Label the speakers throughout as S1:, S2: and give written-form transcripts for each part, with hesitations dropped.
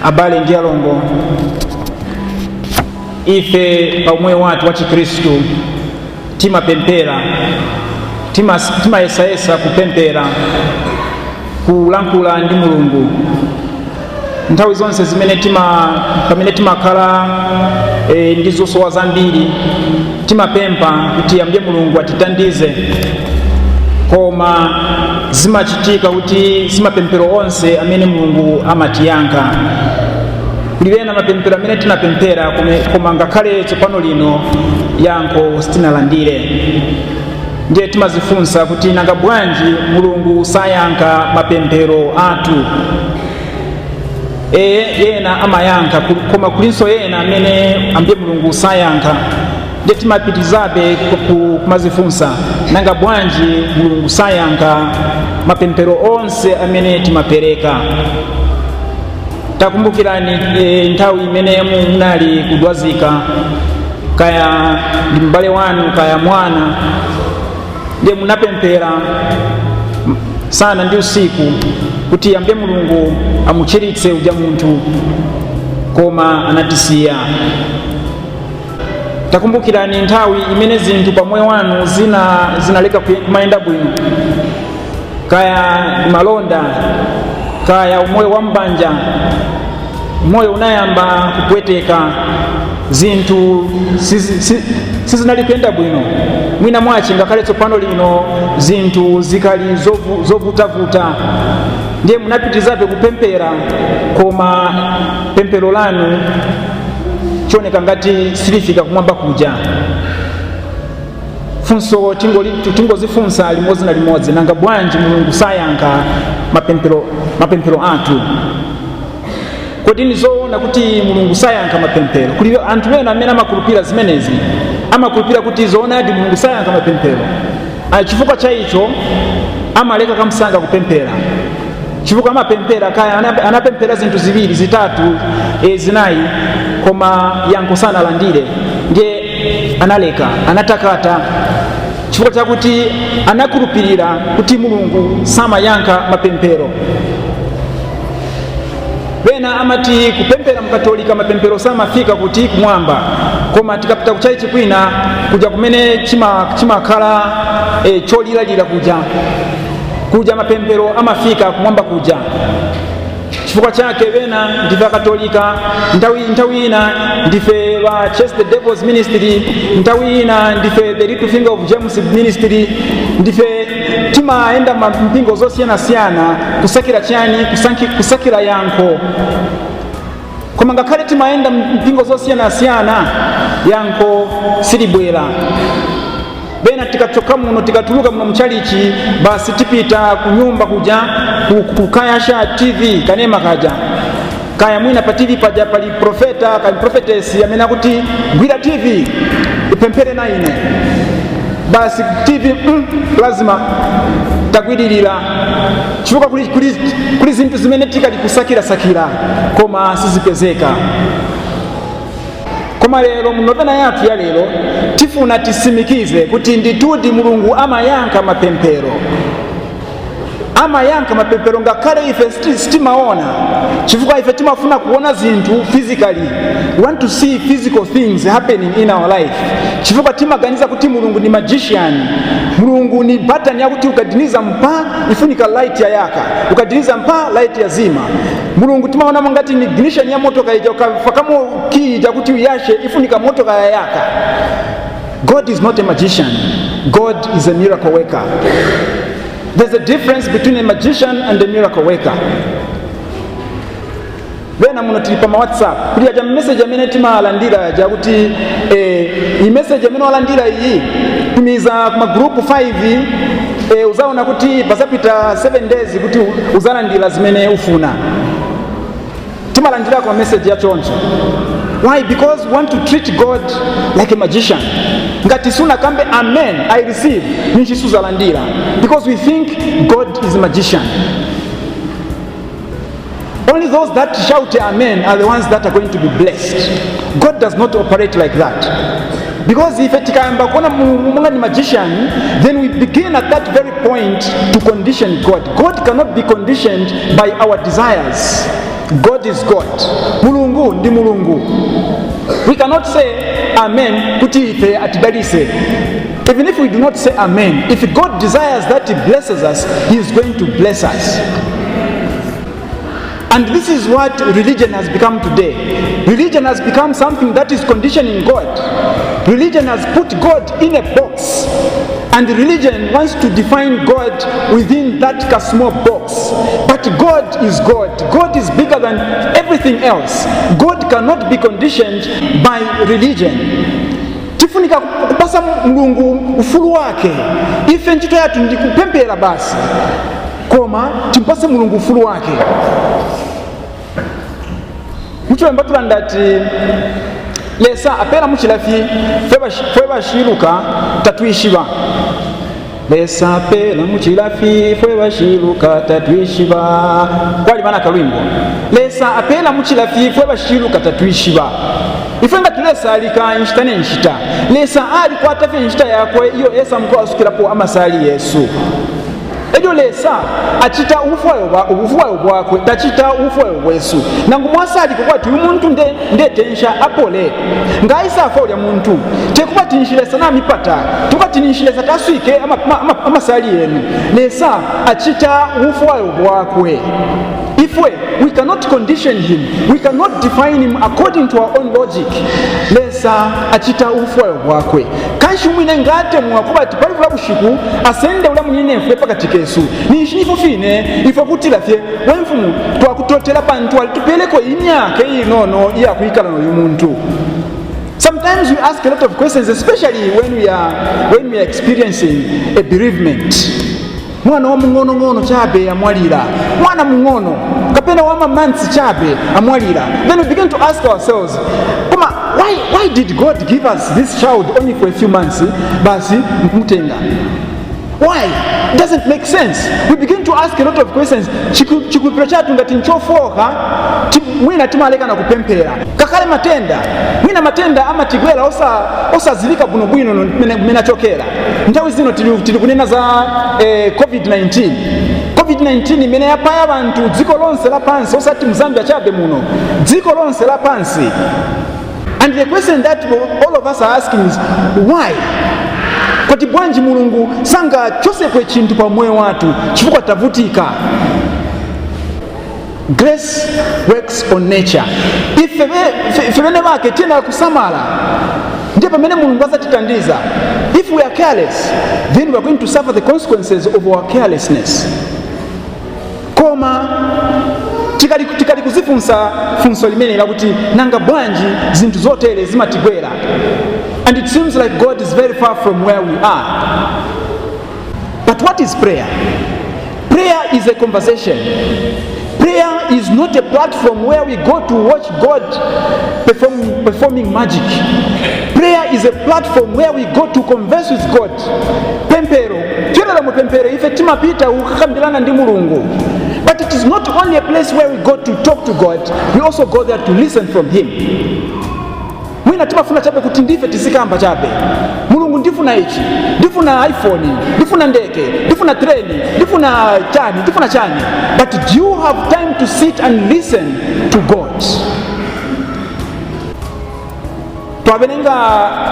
S1: abale ndi alongo, ife pamoyo wathu wa Chikristu timapempera, timayesayesa kupempera, kulankhula ndi Mulungu nthawi zonse zimene pamene timakhala ndi zosowa zambiri. Timapempha kuti Ambuye Mulungu atitandize, koma zimachitika kuti simapemphero onse amene Mulungu amatiyankha. Kulivena mapemphero amene tinapemphera koma ngakhale tsopano lino yankho sitinalandire. Ndiye timazifunsa kuti nanga bwanji Mulungu sayankha mapemphero athu? Yena amayankha, koma kulinso yena amene Ambuye Mulungu sayankha. Ndiye timapitizabe kumazifunsa nanga bwanji Mulungu sayankha mapemphero onse amene timapereka. Takumbukirani nthawi imene munali kudwazika, kaya ndi m'bale wanu kaya mwana, ndiye munapemphera sana ndi usiku kuti Ambuye Mulungu amuchiritse uja munthu, koma anatisiya. Takumbukirani nthawi imene zinthu pamoyo wanu zinaleka kumayenda bwino, kaya malonda, kaya umoyo wa mbanja, moyo unayamba kupweteka, zinthu sizinali kuyenda bwino. Mwina mwachi ngakhale tsopano lino zinthu zikali zovutavuta, ndiye munapitizabe kupemphera, koma pemphero lanu chioneka ngati silifika kumwamba kuja. Funso tingozifunsa limodzi na limodzi, nanga bwanji Mulungu sayankha mapemphero athu? Kodi nizoona kuti Mulungu sayankha mapemphero? Kuli anthu ena amene amakhulupirira zimenezi, amakhulupirira kuti zoonadi Mulungu sayankha mapemphero. Chifukwa cha icho amaleka kamsanga kupemphera. Chifukwa amapemphera, kaya anapemphera zinthu ziwiri zitatu zinayi, koma yankho sanalandire, ndiye analeka, anatakata, chifukwa chakuti anakhulupirira kuti Mulungu samayankha mapemphero. Wena amati kupemphera mkatolika mapemphero samafika kuti kumwamba, koma tikapita kuchalichi kwina kuja kumene chimakhala choliralira kuja mapemphero amafika kumwamba kuja. Chifukwa chake wena ndife akatolika, nthawi ina ndife wa Chase the Devil's Ministry, nthawi ina ndife the Little Finger of James Ministry, ndife timaenda mpingo zosiyana-siyana kusakira chani, kusakira yankho. Koma ngakhale timaenda mpingo zosiyana-siyana, yankho silibwera. Bena tikachoka muno, tikatuluka muno mchalichi, basi tipita kunyumba kuja kukayasha TV kanema kaja, kaya mwina pa TV paja pali profeta kali prophetess amena kuti gwira TV ipemphere na ine, basi TV lazima tagwiririra. Chifukwa kuli zinthu zimene tikali kusakira koma sizipezeka. Koma lero munovena yathu ya lero tifuna tisimikize kuti nditudi Mulungu amayankha mapemphero. Amayankha mapemphero ngakhale ife sitimaona, chifukwa ife timafuna kuona zinthu physically. We want to see physical things happening in our life. Chifukwa timaganiza kuti Mulungu ni magician. Mulungu ni button yakuti ukadiniza mpa ifunika light ya yaka, ukadiniza mpa light ya zima. Mulungu timaona ngati ni ignition ya moto kaija, ukafakamo key jakuti uyashe ifunika moto kaya yaka. God is not a magician. God is a miracle worker. There's a difference between a magician and a miracle worker. Wena muno tilipa ma WhatsApp kuli aja message amene timalandira jakuti i message amene walandira iyi tumiza kuma group 5 uzaona kuti pasapita 7 days kuti uzalandira zimene ufuna. Timalandira kwa message ya choncho. Why? Because we want to treat God like a magician. Ngati suna kambe amen I receive ninchi suzalandira, because we think God is a magician. Only those that shout amen are the ones that are going to be blessed. God does not operate like that. Because if tikayamba kuona Mungu ni magician, then we begin at that very point to condition God. God cannot be conditioned by our desires. God is God. Mulungu ndi Mulungu. We cannot say amen kuti ife atidalise. Even if we do not say amen, if God desires that he blesses us, he is going to bless us. And this is what religion has become today. Religion has become something that is conditioning God. Religion has put God in a box, and religion wants to define God within that small box. But God is God. God is bigger than everything else. God cannot be conditioned by religion. Tifunika kupasa Mulungu ufulu wake. Ife ntchito yathu ndi kupemphera basi, koma timpase Mulungu ufulu wake. Mucho mbatulanda ati lesa apera muchilafi fwe bashiruka tatwishiba. Lesa apera muchilafi fwe bashiruka tatwishiba. Kwali bana kalwimbo. Lesa apera muchilafi fwe bashiruka tatwishiba. Ifenga tulesa alika nshitane nshita. Lesa ali kwa tafe nshita yakwe iyo esa mko asukirapo amasali Yesu. Ejo lesa achita ufuwayo bwakwe tachita ufuwayo bwesu nangu mwasali kukwati umuntu ndetensha apole ngaisa afolya muntu tekubatinshilesa na mipata tukatinshilesa taswike amasali yenu. Lesa achita ufuwayo bwakwe. We cannot condition him, we cannot define him according to our own logic. Lesa achita ufuwayo bwakwe. Kanshi mwine ngate mwakubati palivula bushiku asende ula munine mfwe pakati kesu nishinifo fine ifo kutila fye wenfumu twakutotela pantu alitupeleko imyaka inono iya kuikala no yumuntu. Sometimes we ask a lot of questions, especially when we are experiencing a bereavement. Mwana wa mungono chabe amwalira, mwana mungono kapena wa months chabe amwalira. Then we begin to ask ourselves, why did God give us this child only for a few months? Basi mkutenga. Why? It doesn't make sense. We begin to ask a lot of questions. Chikupira chatu ngati nchofoka mwina timaleka na kupempera kakale matenda mwina matenda ama tigwela osazilika buno bwino menachokera. Nthawi zino tili kunena za COVID-19 imene yapaya abantu dziko lonse lapansi, osati Mzambia chabe muno, dziko lonse lapansi. And the question that all of us are asking is why? Kati bwanji Mulungu sanga chose kwe chintu pa moyo watu chifukwa tavutika. Grace works on nature. If vene wake tena kusamala ndiye pamene Mulungu azatitandiza. If we are careless, then we are going to suffer the consequences of our carelessness. Koma tikali kuzifunsa funso limene lakuti nanga bwanji zinthu zotere zimatigwera. And it seems like God is very far from where we are. But what is prayer? Prayer is a conversation. Prayer is not a platform where we go to watch God performing magic. Prayer is a platform where we go to converse with God. Pempero, tiyela mu pempero ife timapita ukakambirana ndi Mulungu. But it is not only a place where we go to talk to God, we also go there to listen from him. Mwina timafuna chabe kuti ndife tisikamba chabe. Mulungu ndifuna ichi, ndifuna iPhone, ndifuna ndege, ndifuna treni, ndifuna chani. But do you have time to sit and listen to God? Twabenenga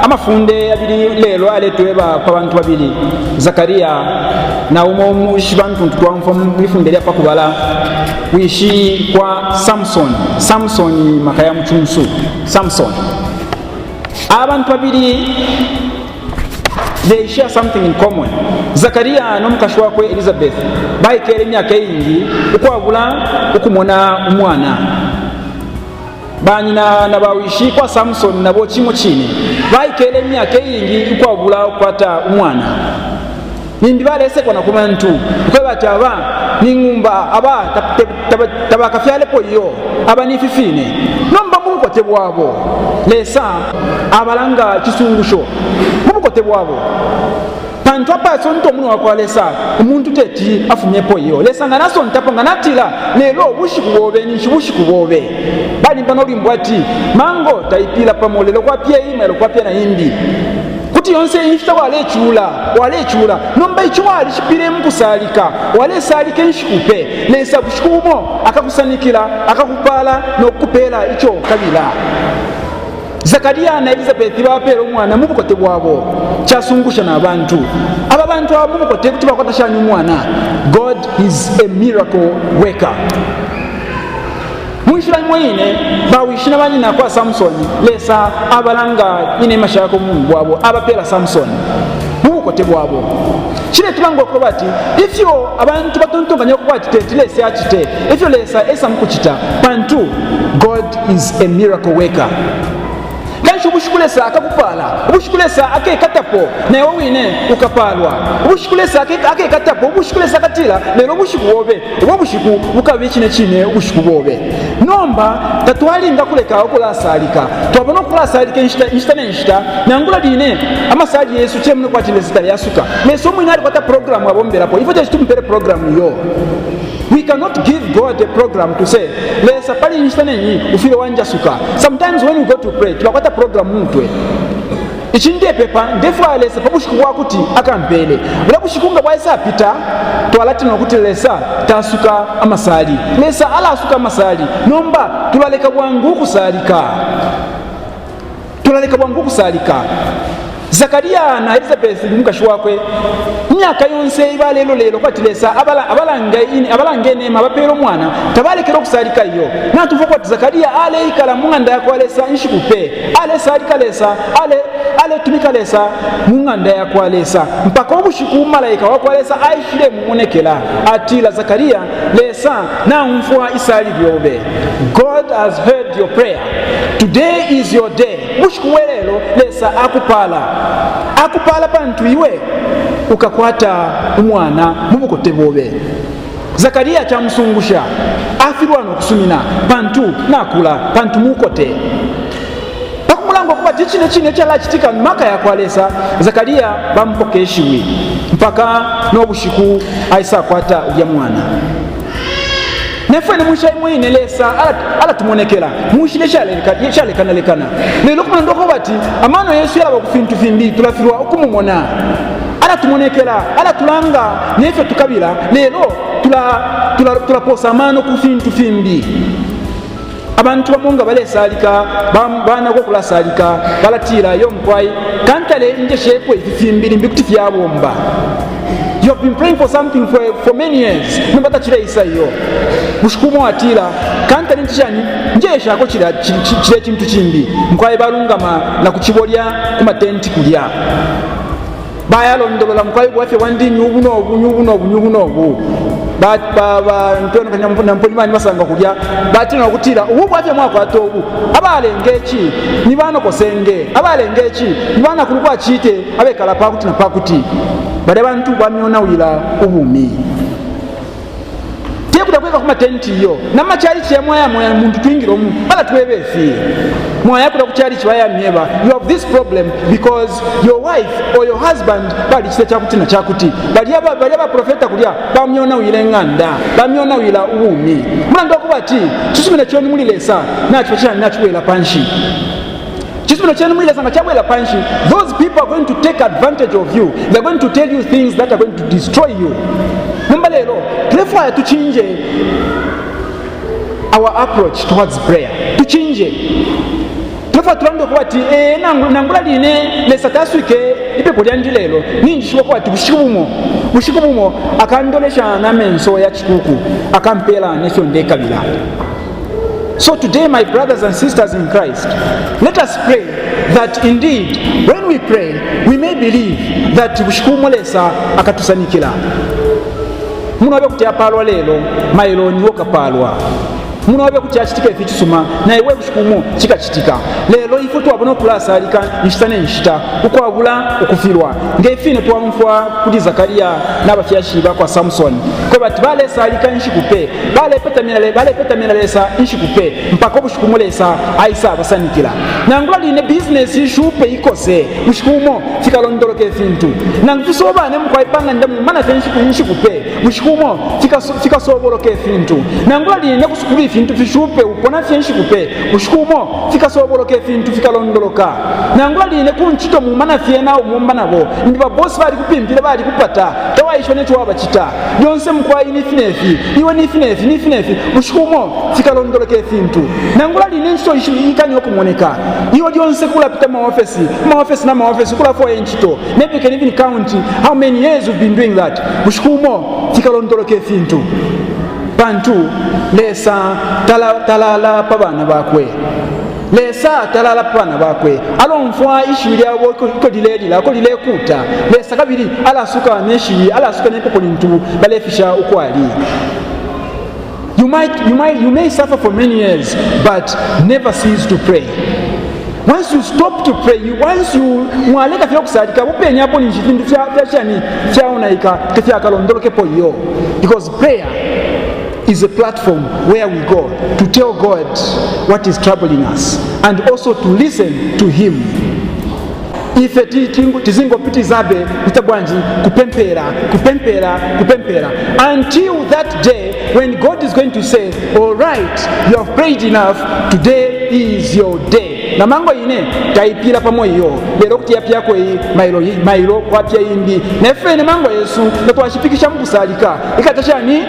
S1: amafunde abili lelo aletweba kwa bantu babili, Zakaria na umomushi bantu twamfa mwifunde lya pakubala wishi kwa Samson makaya mchunsu. Samson abantu babili, they share something in common. Zakaria n'omukashi wakwe Elizabeth bayikera emyaka eyingi ukwabula okumona omwana. Banyina nabawishi kwa Samson nabo chimo chini bayikera emyaka eyingi ukwabula okwata omwana. Nindi balese kona kumantu kwebachaba ningumba aba tabakafyale poyo aba nififine nomba mukote bwabo lesa abalanga kisungusho mukote bwabo pantu apa sonto muno wakwalesa umuntu teti afumye poyo lesa nganaso ntapanga natila lelo bushikubobe nishibushikubobe bali mbano limbwati mango taipila pamolelo kwa pia imelo kwa pia na imbi kuti yonse inshita walechula nomba icho wali chipiremu kusalika walesalike nshikupe lesa kushikumo akakusanikila akakupala nokupela icho kabila. Zakariya na Elizabeth bapera omwana mubukote bwabo kyasungusha n'abantu aba bantu abamubukote kuti bakwata shanyu omwana. God is a miracle worker. Mwishira mwine bawishina banyina kwa Samson lesa abalanga ine mashako mungu bwabo abapera Samson mubukote bwabo kile tubango ko bati ifyo abantu batontonganya ko bati tetilese achite ifyo lesa esa mukuchita pantu. God is a miracle worker. Kanshi ubushikulesa akakupala ubushikulesa akekatapo nayo wine ukapalwa ubushikulesa akekatapo ubushikulesa katila lero bushikuwobe ubwo bushiku bukabikine chine ubushikuwobe nomba tatwalinga kuleka okulasalika twabona okulasalika inshita nangula dine amasaji Yesu chemne kwatile zitali yasuka meso mwina ali kwata program abomberapo ifo chitumpere program yo. We cannot give God a program to say lesa pali instaneni ufile wanja suka. Sometimes when we go to pray tunakwata program mutwe ichinde pepa ndefa lesa pabushikuwa kuti akampele bula bushikunga bwaisa pita twalati nokuti lesa tasuka amasali lesa ala asuka amasali nomba tulaleka bwangu kusalika. Zakariya na Elizabeth mukashwakwe myaka yonse ibalelo kwati lesa abalange nema bapero mwana tabalekero kusalika iyo natuvuga kwati Zakariya ale ikala munganda yakwalesa nshikupe ale salika lesa ale tumika lesa munganda yakwalesa mpaka obushiku malaika wakwalesa aishire mumonekela atila Zakariya lesa na umfuha isali byobe. God has heard your prayer. Today is your day. Bushiku welelo lesa akupala pantu iwe ukakwata umwana mubukote bobe. Zakariya chamusungusha afirwa nokusumina pantu nakula pantu mukote bakumulango kuba chine chala chitika maka yakwalesa Zakariya bampokeshiwi mpaka nobushiku aisa kwata uya mwana. Nefwe musha mwine lesa ala tumonekela mushile shale kanalekana lelo kumandoko bati amano Yesu yaba kufintu fimbi tulafirwa okumumona ala tumonekela ala tulanga nefwe tukabila lelo tulaposa amano kufintu fimbi. Abantu bamunga balesalika bana ko kulasalika balatira yo mkwai kantale nje shekwe fimbiri mbikuti fyabomba. You have been praying for something for many years. Mbata chira isayo. Bushukumo atira kantale ntishani nje shako chira chintu chimbi. Mkwai balungama na kuchibolya kuma tenti kulya. Bayalo ndolola mkwai bwafe wandi nyubuno ntona kanyamvuna mpolimanyi basanga kulya batina okutira ubu bwafya mwako atobu abalengechi nibano kosenge abalengechi nibana kulukwa chite abekala pakuti na pakuti bade bantu bamyona wila ubumi kutakweka kuma tenti yo namachali chemwaya muntu twingiro mu bala twebefi mwaya kuda kuchali chiwaya myeba. You have this problem because your wife or your husband bali chite chakuti na chakuti bali aba profeta kulya bamyona wile nganda bamyona wila ubumi mlando kubati tusumina choni mulilesa nachiwela panshi chisumina choni mulilesa ngachabwela panshi. Those people are going to take advantage of you. They're going to tell you things that are going to destroy you. Number lero therefore to change our approach towards prayer, to change therefore tulando kwati nangula line lesa taswike ipepo lyandi lelo ninjishwa kwati bushikubumo akandolesha na menso ya chikuku akampela nesho ndekabila. So today, my brothers and sisters in Christ, let us pray that indeed when we pray we may believe that bushikubumo lesa akatusanikila. Munobe kuti apalwa lelo mailo niwo kapalwa munobe kuti achitika ifi chisuma na iwe bushikumu chikachitika lelo ifo twabona okulasalika nshita ukwabula okufirwa ngefine twamfwa kuti Zakariya n'abafyashiba kwa Samson ko bati balesalika nshikupe balepeta lesa nshikupe mpaka bushikumu lesa aisa abasanikila nangula line business ishupe ikose bushikumu fikalondoloke fintu nangfisobane mukwaipanga ndamu mana nshikupe bushikumu fikasoboloke fintu nangula line kusukuli fintu fishupe upona fyenshi kupe ushikumo fikasoboloke fintu fikalondoloka nangula line kunchito mumana fyena umumba nabo ndi babosi bali kupimpira bali kupata tawaisho necho wabachita yonse mkwa inifinefi iwe nifinefi ushikumo fikalondoloke fintu nangula line nchito ikanyo kumoneka iwe yonse kula pita maofesi kula for nchito maybe you can even count how many years you've been doing that ushikumo fikalondoloke fintu bantu lesa talala pabana bakwe lesa talala pabana bakwe alonfwa ishuri abo ko diledila ko dilekuta lesa kabiri ala suka neshi ala suka nepoko lintu balefisha ukwali. You may suffer for many years but never cease to pray. Once you stop to pray, once you mwaleka fya kusadika upenya hapo ni chifindu fya unaika kifya kalondoloke po yo, because prayer is a platform where we go to tell God what is troubling us and also to listen to him. Ife tizingo piti zabe kutabwanji kupempera until that day when God is going to say, all right, you have prayed enough, today is your day. Na mango ine taipila pamoyo lero kutia pia kwa mailo kwa pia imbi nefe ne mango Yesu natwashipikisha mkusalika ikatasha ni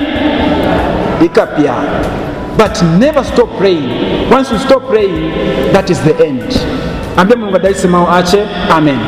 S1: ikapia. But never stop praying. Once you stop praying, that is the end. Ambe Mungu adaisi mao ache. Amen.